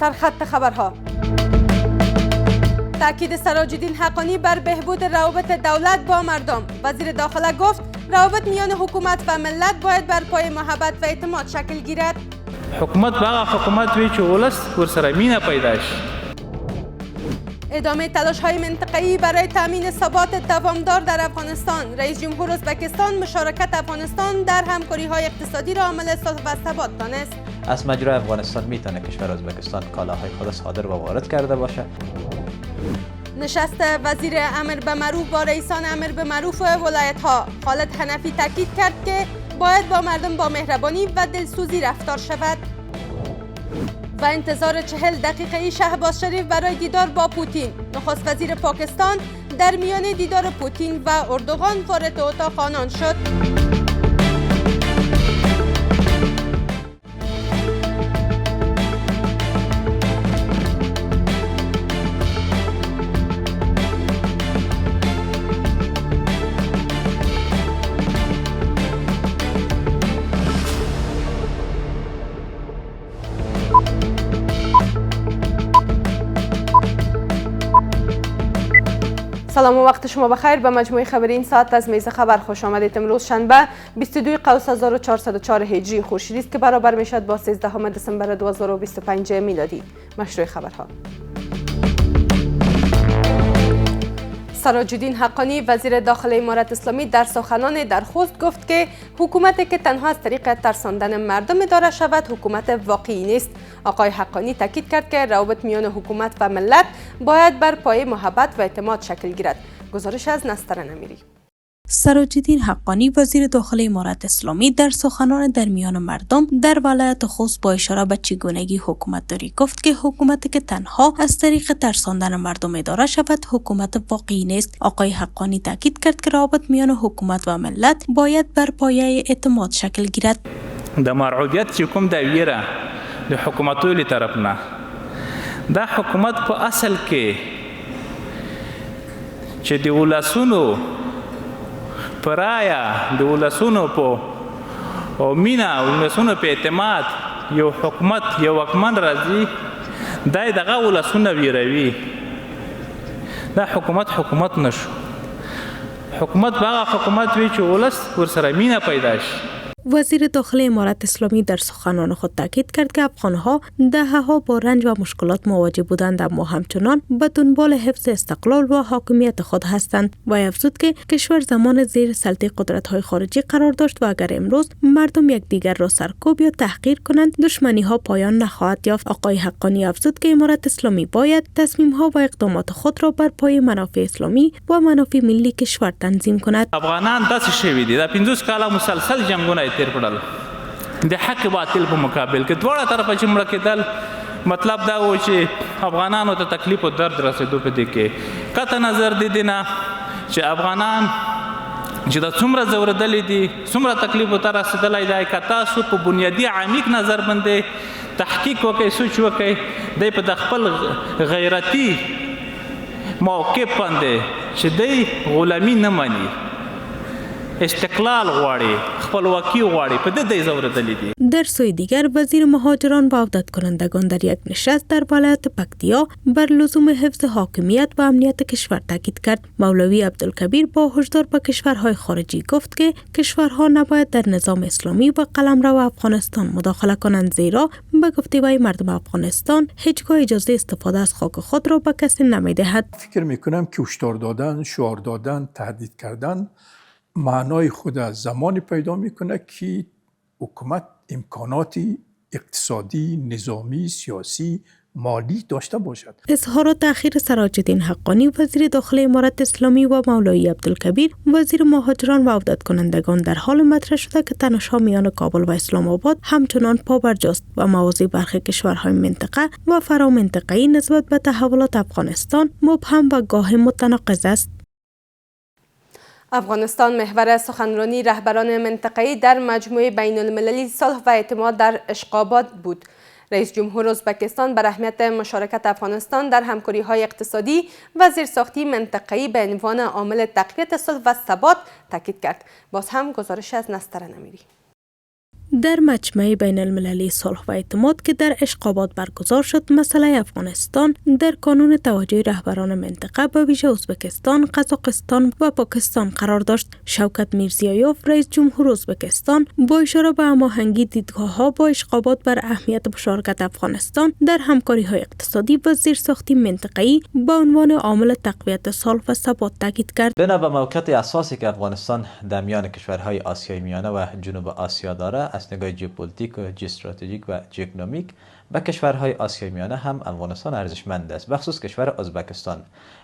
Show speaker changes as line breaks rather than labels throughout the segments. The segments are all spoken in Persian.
سرخط خبرها. تأکید سراج الدین حقانی بر بهبود روابط دولت با مردم. وزیر داخله گفت روابط میان حکومت و ملت باید بر پای محبت و اعتماد شکل گیرد.
حکومت باید حکومت وی چې ولس ورسره مینه پیدا شي.
ادامه تلاش‌های منطقه‌ای برای تامین ثبات دوامدار در افغانستان. رئیس جمهور ازبکستان مشارکت افغانستان در همکاری‌های اقتصادی را عامل اساس و ثبات دانست.
از مجرای افغانستان میتونه کشور ازبکستان کالاهای خود صادر و وارد کرده باشه.
نشست وزیر امر به معروف با رئیسان امر به معروف ولایت‌ها. خالد حنفی تاکید کرد که باید با مردم با مهربانی و دلسوزی رفتار شود. و انتظار 40 دقیقه‌ای شهباز شریف برای دیدار با پوتین. نخست وزیر پاکستان در میان دیدار پوتین و اردوغان وارد اتاق آنان شد. سلام و وقت شما بخیر. به مجموعه خبری این ساعت از میز خبر خوش آمدید. امروز شنبه 22 قوس 1404 هجری خورشیدی است که برابر میشد با 13 دسامبر 2025 میلادی. مشروع خبرها. سراج الدین حقانی وزیر داخله امارت اسلامی در سخنان در خوست گفت که حکومتی که تنها از طریق ترساندن مردم اداره شود حکومت واقعی نیست. آقای حقانی تاکید کرد که روابط میان حکومت و ملت باید بر پایه محبت و اعتماد شکل گیرد. گزارش از نسترن امیری.
سراج الدین حقانی وزیر داخله امارت اسلامی در سخنان در میان مردم در ولایت خوست با اشاره به چگونگی حکومتداری گفت که حکومتی که تنها از طریق ترساندن مردم اداره شود حکومت واقعی نیست. آقای حقانی تاکید کرد که روابط میان حکومت و ملت باید بر پایه اعتماد شکل گیرد.
د مرعوبیت چې کوم د ویره د حکومتو له طرف نه دا حکومت په اصل کې چې د ولسونو پرایا د ولسونو په مینا او ولسونو په اعتماد یو حکومت یو واکمن راځي دا دغه ولسونه ویروي. دا حکومت نشو. حکومت باید حکومت وی چې ولس ورسره مینه پیدا شي.
وزیر داخله امارت اسلامی در سخنان خود تاکید کرد که افغانها دهه‌ها با رنج و مشکلات مواجه بودند اما همچنان به دنبال حفظ استقلال و حاکمیت خود هستند و افزود که کشور زمان زیر سلطه قدرت‌های خارجی قرار داشت و اگر امروز مردم یکدیگر را سرکوب یا تحقیر کنند دشمنی‌ها پایان نخواهد یافت. آقای حقانی افزود که امارت اسلامی باید تصمیم‌ها و اقدامات خود را بر پای منافع اسلامی و منافع ملی کشور تنظیم کند.
افغانان داسې شوي دي دا 50 کاله مسلسل جنگونه تیر کړل د حق باطل په مقابل کې دواړه طرفه چې مړه کېدل. مطلب دا و چې افغانانو ته تکلیف او درد رسېدو په دې کې قطع نظر دی نه چې افغانان چې دا څومره ځورېدلي دي څومره تکلیف ورته رسېدلی دی که تاسو په بنیادي عمیق نظر باندې تحقیق وکړئ سوچ وکړئ دی په د خپل غیرتي موقف باندې چې دی غلامي نه مني استقلال غواړي خپلواکي غواړي په دې ځورېدلي دي.
در سوی دیگر وزیر مهاجران و عودت کنندگان در یک نشست در ولایت پکتیا بر لزوم حفظ حاکمیت و امنیت کشور تاکید کرد. مولوی عبدالکبیر با هشدار به کشورهای خارجی گفت که کشورها نباید در نظام اسلامی و قلمرو افغانستان مداخله کنند زیرا به گفته وی مردم افغانستان هیچگاه اجازه استفاده از خاک خود را به کسی نمی‌دهد.
فکر می‌کنم که هشدار دادن، شعار دادن، تهدید کردن معنای خود از زمانی پیدا میکنه که حکومت امکاناتی اقتصادی، نظامی، سیاسی، مالی داشته باشد.
اظهارات تأخیر سراج الدین حقانی وزیر داخله امارت اسلامی و مولوی عبدالکبیر وزیر مهاجران و عودت کنندگان در حال مطرح شده که تنش‌ها میان کابل و اسلام آباد همچنان پابرجاست و مواضع برخی کشورهای منطقه و فرامنطقه‌ای نسبت به تحولات افغانستان مبهم و گاه متناقض است.
افغانستان محور سخنرانی رهبران منطقه‌ای در مجموعه بین المللی صلح و اعتماد در اشقاباد بود. رئیس جمهور ازبکستان بر اهمیت مشارکت افغانستان در همکاری‌های اقتصادی و زیرساختی منطقه‌ای به عنوان عامل تقویت صلح و ثبات تاکید کرد. باز هم گزارش از نسترن امیری.
در مجمع بین المللی صلح و اعتماد که در اشقابات برگزار شد، مسئله افغانستان در کانون توجه رهبران منطقه به ویژه ازبکستان، قزاقستان و پاکستان قرار داشت. شوکت میرزیایوف رئیس جمهور ازبکستان با اشاره به هماهنگی دیدگاه‌ها با اشقابات بر اهمیت مشارکت افغانستان در همکاری‌های اقتصادی و زیرساختی منطقه‌ای به عنوان عامل تقویت صلح و ثبات تاکید کرد.
بنا به موقعیت اساسی که افغانستان در میان کشورهای آسیای میانه و جنوب آسیا داره، از نگاه ژئوپلیتیک و ژئوستراتژیک و ژئوکنومیک به کشورهای آسیای میانه هم افغانستان ارزشمند است، بخصوص کشور ازبکستان.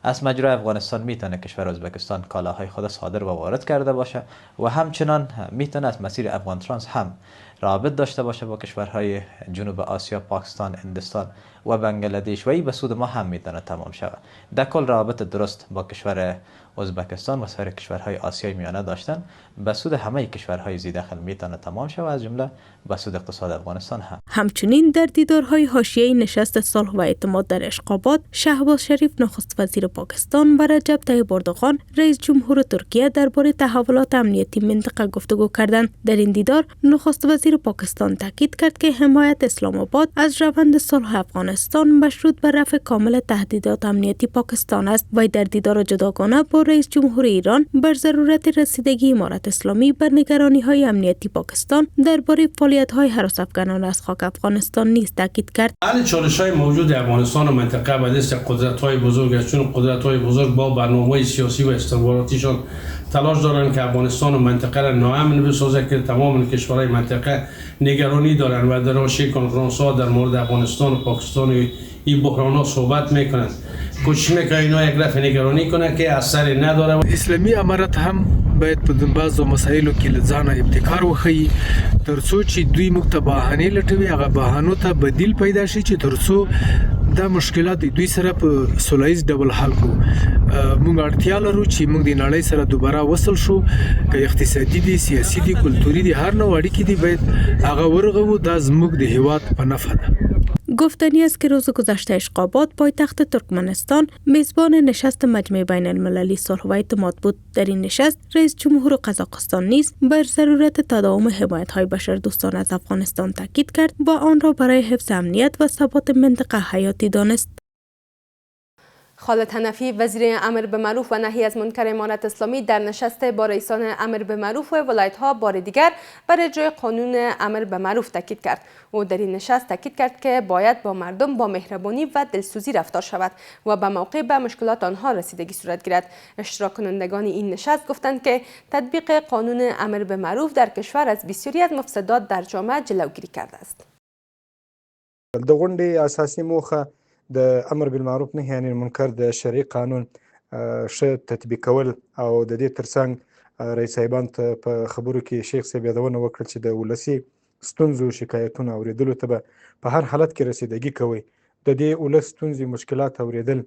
از مجرای افغانستان میتونه کشور ازبکستان کالاهای خود صادر و وارد کرده باشه و همچنان میتونه از مسیر افغان ترانس هم رابط داشته باشه با کشورهای جنوب آسیا، پاکستان، هندوستان و بنگلادش و این به سود ما هم میتونه تمام شود. در کل رابط درست با کشور ازبکستان و سایر کشورهای آسیای میانه داشتن به سود همه کشورهای زیداخل میتونه تمام شود، از جمله به سود اقتصاد افغانستان هم.
همچنین در دیدارهای حاشیه‌ای نشست صلح و اعتماد در اشقابات، شهباز شریف نخست وزیر پاکستان و رجب طیب اردوغان رئیس جمهور ترکیه درباره تحولات امنیتی منطقه گفتگو کردند. در این دیدار نخست وزیر پاکستان تاکید کرد که حمایت اسلام آباد از روند صلح افغانستان مشروط به رفع کامل تهدیدات امنیتی پاکستان است و در دیدار جداگانه با رئیس جمهور ایران بر ضرورت رسیدگی امارت اسلامی بر نگرانی‌های امنیتی پاکستان درباره فعالیت‌های هراس افغانان از خاک افغانستان نیز تاکید کرد.
حل چالش‌های موجود افغانستان و منطقه به دست قدرت‌های بزرگ است، چون قدرت‌های بزرگ با برنامه‌های سیاسی و استخباراتیشان تلاش دارند که افغانستان و منطقه را ناامن بسازند که تمام کشورهای منطقه نگرانی دارند و در حاشیه کنفرانس‌ها در مورد افغانستان و پاکستان و این بحران‌ها صحبت می‌کنند. کوشش می‌کنند اینا یک رفع نگرانی کنند که اثر نداره.
اسلامی امارت هم باید په بعضو مسایلو کې له ځانه ابتکار وښیي ترڅو چې دوی موږ ته بهانې لټوي، هغه بهانو ته بدیل پیدا شي چې ترڅو دا مشکلات دوی سره په سولهییز ډول حل کړو. موږ اړتیا لرو چې موږ د نړۍ سره دوباره وصل شو، که اقتصادي دي، سیاسي دي، کلتوري دي، هر نوع اړیکې دي باید هغه ورغوو. دا زموږ د هیواد په نفع ده.
گفتنی است که روز گذشته اشقابات پایتخت ترکمنستان میزبان نشست مجمع بین المللی صلح و اعتماد بود. در این نشست رئیس جمهور قزاقستان نیز بر ضرورت تداوم حمایت‌های بشردوستانه از افغانستان تاکید کرد و آن را برای حفظ امنیت و ثبات منطقه حیاتی دانست.
خالد حنفی وزیر امر به معروف و نهی از منکر امارت اسلامی در نشست با رئیسان امر به معروف و ولایت‌ها بار دیگر بر اجرای قانون امر به معروف تاکید کرد. او در این نشست تاکید کرد که باید با مردم با مهربانی و دلسوزی رفتار شود و به موقع به مشکلات آنها رسیدگی صورت گیرد. اشتراک کنندگان این نشست گفتند که تطبیق قانون امر به معروف در کشور از بسیاری از مفسدات در جامعه جلوگیری کرده است.
د غونډې اساسي موخه د امر بالمعروف نهي عن المنکر د شرعي قانون ښه تطبیق کول او د دې ترڅنګ رئیس صاحبان ته په خبرو کې شیخ صاحب یادونه وکړه چې د ولسي ستونزو شکایتونو اوریدلو ته به په هر حالت کې رسیدګي کوي. د دې ولس ستونزې مشکلات اوریدل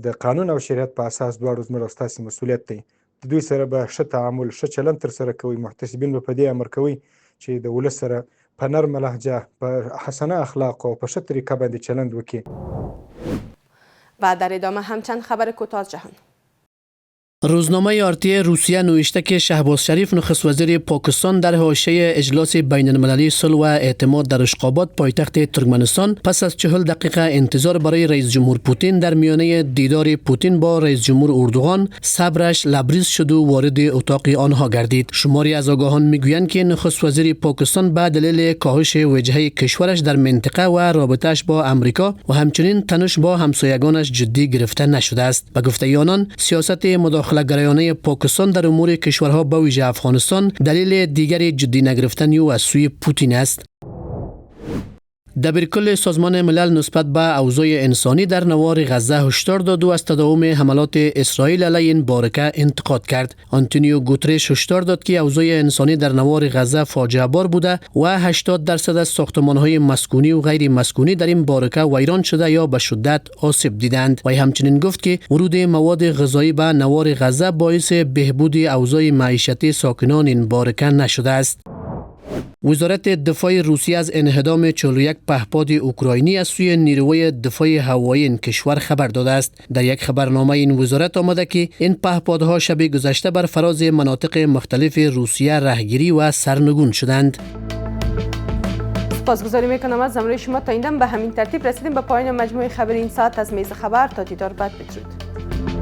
د قانون او شریعت په اساس دواړو زموږ او ستاسې مسؤلیت دی. د دوی سره به ښه تعامل، ښه چلند ترسره کوي. محتسبین به په دې امر کوي چې د ولس سره په نرمه لهجه، په حسنه اخلاق او په ښه طریقه باندې چلند وکړي.
و در ادامه هم چند خبر کوتاه از جهان.
روزنامه آرتی روسیه نوشته که شهباز شریف نخست وزیر پاکستان در حاشیه اجلاس بین المللی صلح و اعتماد در اشقابات پایتخت ترکمنستان پس از 40 دقیقه انتظار برای رئیس جمهور پوتین در میانه دیدار پوتین با رئیس جمهور اردوغان صبرش لبریز شد و وارد اتاق آنها گردید. شماری از آگاهان میگویند که نخست وزیر پاکستان به دلیل کاهش وجهه کشورش در منطقه و رابطه‌اش با امریکا و همچنین تنش با همسایگانش جدی گرفته نشده است. به گفته آنان سیاست مداخله‌گرایانه پاکستان در امور کشورها به ویژه افغانستان دلیل دیگری جدی نگرفتن او از سوی پوتین است. دبیرکل سازمان ملل نسبت به اوضاع انسانی در نوار غزه هشدار داد و از تداوم حملات اسرائیل علیه این بارکه انتقاد کرد. آنتونیو گوترش هشدار داد که اوضاع انسانی در نوار غزه فاجعه بار بوده و 80% از ساختمان‌های مسکونی و غیر مسکونی در این بارکه ویران شده یا به شدت آسیب دیدند. و همچنین گفت که ورود مواد غذایی به نوار غزه باعث بهبود اوضاع معیشتی ساکنان این بارکه نشده است. وزارت دفاع روسیه از انهدام 41 پهپاد اوکراینی از سوی نیروی دفاع هوایی این کشور خبر داده است. در یک خبرنامه این وزارت آمده که این پهپادها شب گذشته بر فراز مناطق مختلف روسیه راهگیری و سرنگون شدند.
سپاسگزاری میکنم از همراهی شما. تا این دم به همین ترتیب رسیدیم به پایان مجموعه خبری این ساعت از میز خبر. تا دیدار بعد، بدرود.